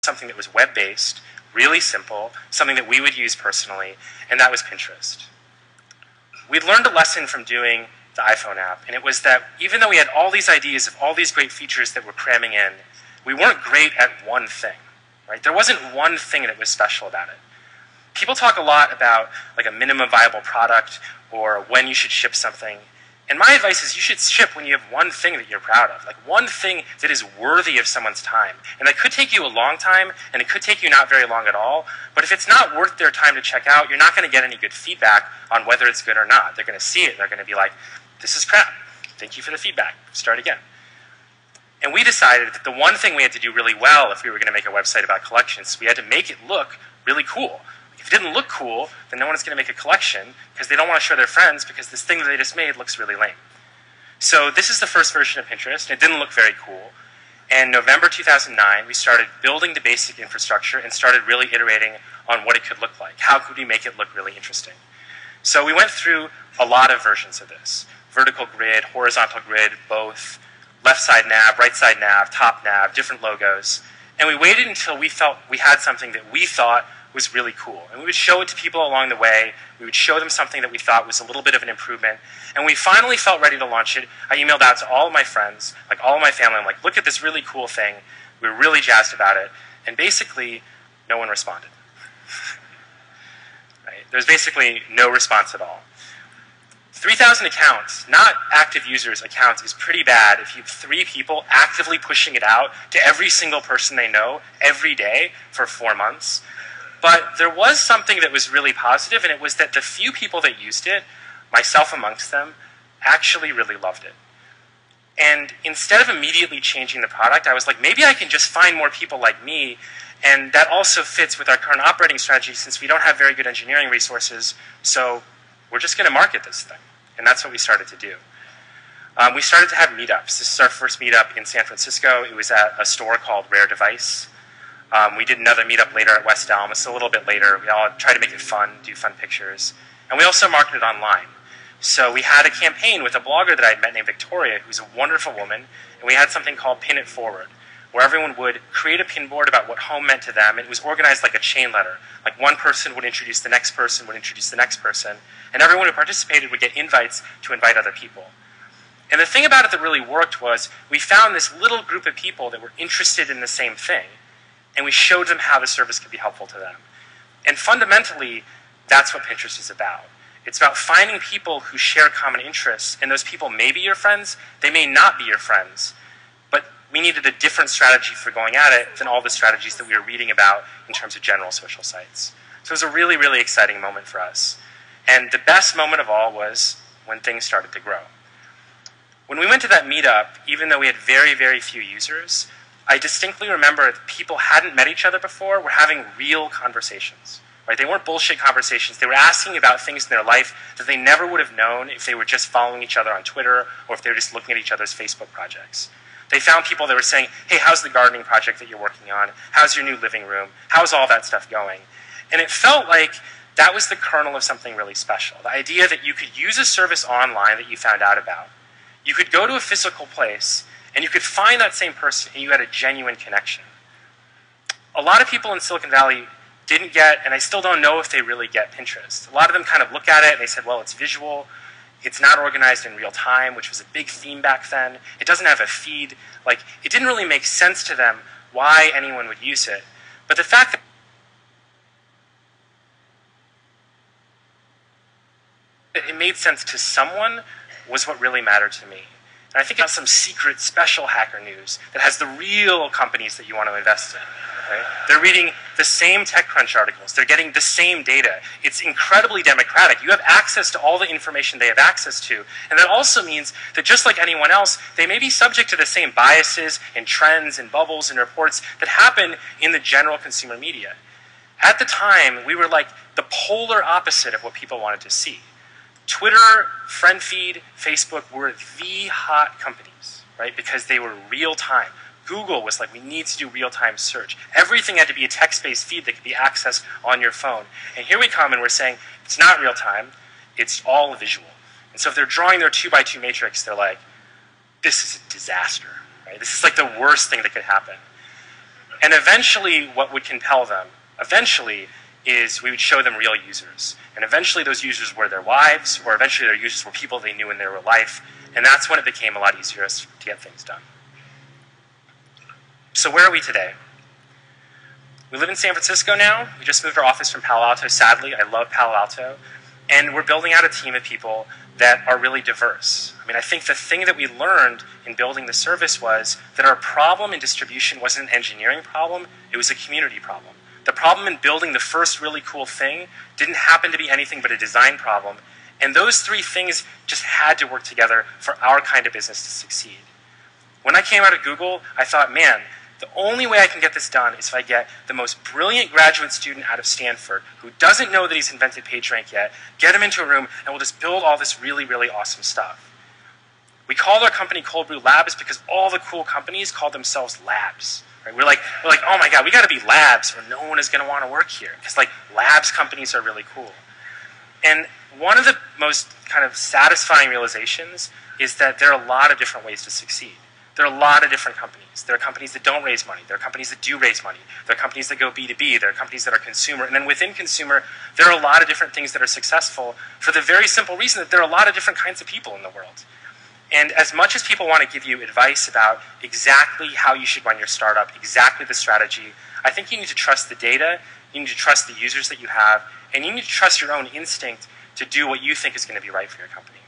something that was web-based, really simple, something that we would use personally, and that was Pinterest. We'd learned a lesson from doing the iPhone app, and it was that even though we had all these ideas of all these great features that we're cramming in, we weren't great at one thing, right? There wasn't one thing that was special about it. People talk a lot about like a minimum viable product or when you should ship something. And my advice is you should ship when you have one thing that you're proud of, like one thing that is worthy of someone's time. And that could take you a long time, and it could take you not very long at all. But if it's not worth their time to check out, you're not going to get any good feedback on whether it's good or not. They're going to see it, and they're going to be like, this is crap. Thank you for the feedback. Start again. And we decided that the one thing we had to do really well if we were going to make a website about collections, we had to make it look really cool. If it didn't look cool, then no one's going to make a collection because they don't want to show their friends because this thing that they just made looks really lame. So this is the first version of Pinterest. It didn't look very cool. And November 2009, we started building the basic infrastructure and started really iterating on what it could look like. How could we make it look really interesting? So we went through a lot of versions of this. Vertical grid, horizontal grid, both, left side nav, right side nav, top nav, different logos. And we waited until we felt we had something that we thought was really cool. And we would show it to people along the way. We would show them something that we thought was a little bit of an improvement. And when we finally felt ready to launch it, I emailed out to all of my friends, like all of my family. I'm like, look at this really cool thing. We were really jazzed about it. And basically, no one responded. Right? There's basically no response at all. 3,000 accounts, not active users accounts, is pretty bad if you have 3 people actively pushing it out to every single person they know every day for 4 months. But there was something that was really positive, and it was that the few people that used it, myself amongst them, actually really loved it. And instead of immediately changing the product, I was like, maybe I can just find more people like me, and that also fits with our current operating strategy since we don't have very good engineering resources, so we're just going to market this thing. And that's what we started to do. We started to have meetups. This is our first meetup in San Francisco. It was at a store called Rare Device. We did another meetup later at West Elm. It's a little bit later. We all tried to make it fun, do fun pictures. And we also marketed online. So we had a campaign with a blogger that I had met named Victoria, who's a wonderful woman, and we had something called Pin It Forward, where everyone would create a pinboard about what home meant to them. It was organized like a chain letter. Like one person would introduce the next person, would introduce the next person, and everyone who participated would get invites to invite other people. And the thing about it that really worked was we found this little group of people that were interested in the same thing, and we showed them how the service could be helpful to them. And fundamentally, that's what Pinterest is about. It's about finding people who share common interests, and those people may be your friends, they may not be your friends, but we needed a different strategy for going at it than all the strategies that we were reading about in terms of general social sites. So it was a really, really exciting moment for us. And the best moment of all was when things started to grow. When we went to that meetup, even though we had very, very few users, I distinctly remember that people hadn't met each other before, were having real conversations. Right? They weren't bullshit conversations. They were asking about things in their life that they never would have known if they were just following each other on Twitter or if they were just looking at each other's Facebook projects. They found people that were saying, hey, how's the gardening project that you're working on? How's your new living room? How's all that stuff going? And it felt like that was the kernel of something really special. The idea that you could use a service online that you found out about. You could go to a physical place and you could find that same person and you had a genuine connection. A lot of people in Silicon Valley didn't get, and I still don't know if they really get Pinterest. A lot of them kind of look at it and they said, well, it's visual. It's not organized in real time, which was a big theme back then. It doesn't have a feed. Like, it didn't really make sense to them why anyone would use it. But the fact that it made sense to someone was what really mattered to me. And I think it's some secret special hacker news that has the real companies that you want to invest in. Right? They're reading the same TechCrunch articles. They're getting the same data. It's incredibly democratic. You have access to all the information they have access to. And that also means that just like anyone else, they may be subject to the same biases and trends and bubbles and reports that happen in the general consumer media. At the time, we were like the polar opposite of what people wanted to see. Twitter, friend feed, Facebook were the hot companies, right? Because they were real time. Google was like, we need to do real-time search. Everything had to be a text-based feed that could be accessed on your phone. And here we come and we're saying, it's not real-time, it's all visual. And so if they're drawing their 2x2 matrix, they're like, this is a disaster, right? This is like the worst thing that could happen. And eventually what would compel them, eventually, is we would show them real users. And eventually those users were their wives, or eventually their users were people they knew in their real life. And that's when it became a lot easier to get things done. So where are we today? We live in San Francisco now. We just moved our office from Palo Alto, sadly. I love Palo Alto. And we're building out a team of people that are really diverse. I mean, I think the thing that we learned in building the service was that our problem in distribution wasn't an engineering problem, it was a community problem. The problem in building the first really cool thing didn't happen to be anything but a design problem, and those three things just had to work together for our kind of business to succeed. When I came out of Google, I thought, man, the only way I can get this done is if I get the most brilliant graduate student out of Stanford who doesn't know that he's invented PageRank yet, get him into a room, and we'll just build all this really, really awesome stuff. We called our company Cold Brew Labs because all the cool companies called themselves labs. Right? We're like, oh my God, we got to be labs or no one is going to want to work here. Because like labs companies are really cool. And one of the most kind of satisfying realizations is that there are a lot of different ways to succeed. There are a lot of different companies. There are companies that don't raise money. There are companies that do raise money. There are companies that go B2B. There are companies that are consumer. And then within consumer, there are a lot of different things that are successful for the very simple reason that there are a lot of different kinds of people in the world. And as much as people want to give you advice about exactly how you should run your startup, exactly the strategy, I think you need to trust the data, you need to trust the users that you have, and you need to trust your own instinct to do what you think is going to be right for your company.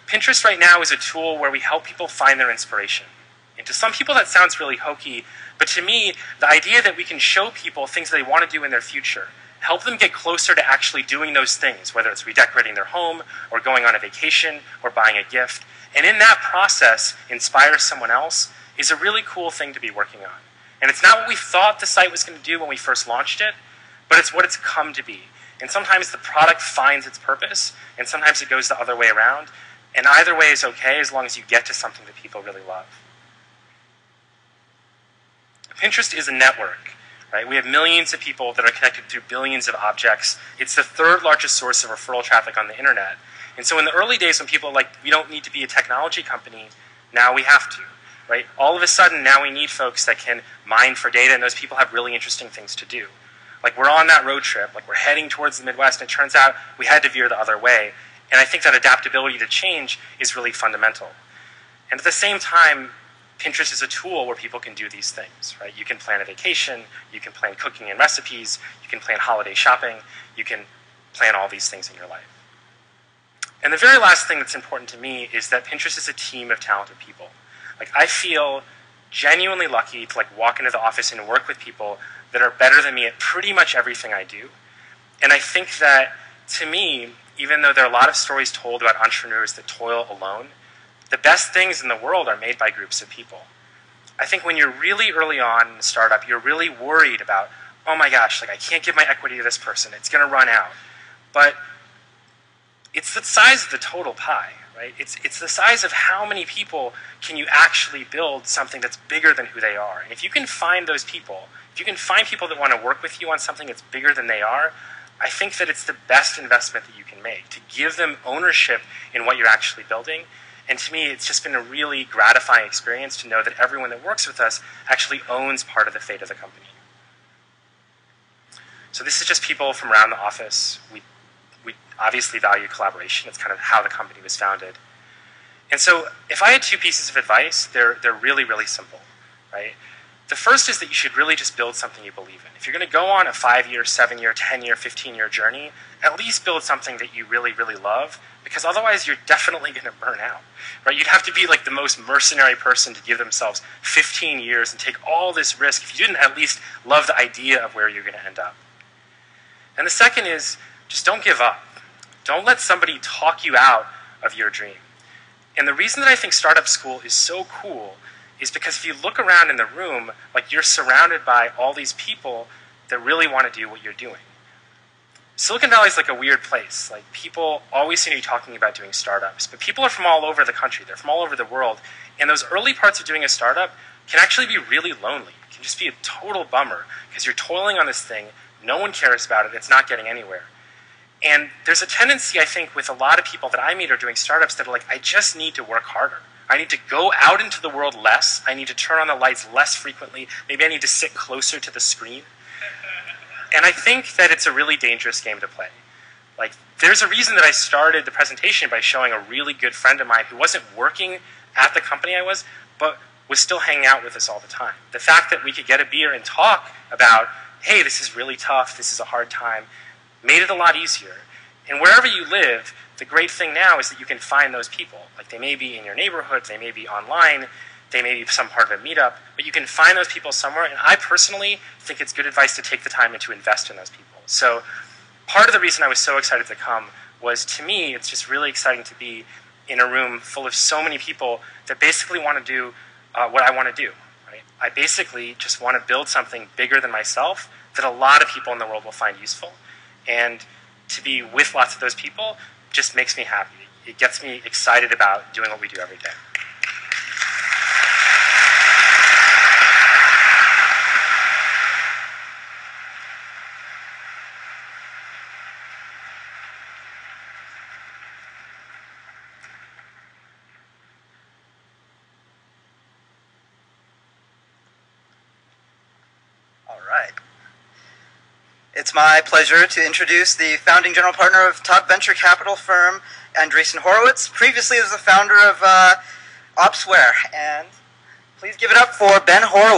Pinterest right now is a tool where we help people find their inspiration. And to some people that sounds really hokey, but to me, the idea that we can show people things they want to do in their future, help them get closer to actually doing those things, whether it's redecorating their home, or going on a vacation, or buying a gift, and in that process, inspire someone else, is a really cool thing to be working on. And it's not what we thought the site was going to do when we first launched it, but it's what it's come to be. And sometimes the product finds its purpose, and sometimes it goes the other way around. And either way is okay as long as you get to something that people really love. Pinterest is a network, right? We have millions of people that are connected through billions of objects. It's the third largest source of referral traffic on the internet. And so in the early days when people are like, we don't need to be a technology company, now we have to, right? All of a sudden now we need folks that can mine for data, and those people have really interesting things to do. Like we're on that road trip, like we're heading towards the Midwest, and it turns out we had to veer the other way. And I think that adaptability to change is really fundamental. And at the same time, Pinterest is a tool where people can do these things, right? You can plan a vacation, you can plan cooking and recipes, you can plan holiday shopping, you can plan all these things in your life. And the very last thing that's important to me is that Pinterest is a team of talented people. Like I feel genuinely lucky to like walk into the office and work with people that are better than me at pretty much everything I do. And I think that, to me, even though there are a lot of stories told about entrepreneurs that toil alone, the best things in the world are made by groups of people. I think when you're really early on in a startup, you're really worried about, oh my gosh, like I can't give my equity to this person, it's going to run out. But it's the size of the total pie, right? It's the size of how many people can you actually build something that's bigger than who they are. And if you can find those people, if you can find people that want to work with you on something that's bigger than they are, I think that it's the best investment that you can make, to give them ownership in what you're actually building. And to me, it's just been a really gratifying experience to know that everyone that works with us actually owns part of the fate of the company. So this is just people from around the office. We obviously value collaboration. It's kind of how the company was founded. And so if I had two pieces of advice, they're really, really simple, right? The first is that you should really just build something you believe in. If you're going to go on a 5-year, 7-year, 10-year, 15-year journey, at least build something that you really, really love, because otherwise you're definitely going to burn out, right? You'd have to be like the most mercenary person to give themselves 15 years and take all this risk if you didn't at least love the idea of where you're going to end up. And the second is just don't give up. Don't let somebody talk you out of your dream. And the reason that I think startup school is so cool is because if you look around in the room, like you're surrounded by all these people that really want to do what you're doing. Silicon Valley is like a weird place. Like people always seem to be talking about doing startups, but people are from all over the country. They're from all over the world. And those early parts of doing a startup can actually be really lonely. It can just be a total bummer because you're toiling on this thing. No one cares about it. It's not getting anywhere. And there's a tendency, I think, with a lot of people that I meet are doing startups that are like, I just need to work harder. I need to go out into the world less. I need to turn on the lights less frequently. Maybe I need to sit closer to the screen. And I think that it's a really dangerous game to play. Like, there's a reason that I started the presentation by showing a really good friend of mine who wasn't working at the company I was, but was still hanging out with us all the time. The fact that we could get a beer and talk about, hey, this is really tough, this is a hard time, made it a lot easier. And wherever you live, the great thing now is that you can find those people. Like, they may be in your neighborhood, they may be online, they may be some part of a meetup, but you can find those people somewhere, and I personally think it's good advice to take the time and to invest in those people. So part of the reason I was so excited to come was, to me, it's just really exciting to be in a room full of so many people that basically want to do what I want to do. Right? I basically just want to build something bigger than myself that a lot of people in the world will find useful. And to be with lots of those people just makes me happy. It gets me excited about doing what we do every day. It's my pleasure to introduce the founding general partner of top venture capital firm, Andreessen Horowitz. Previously, was the founder of Opsware. And please give it up for Ben Horowitz.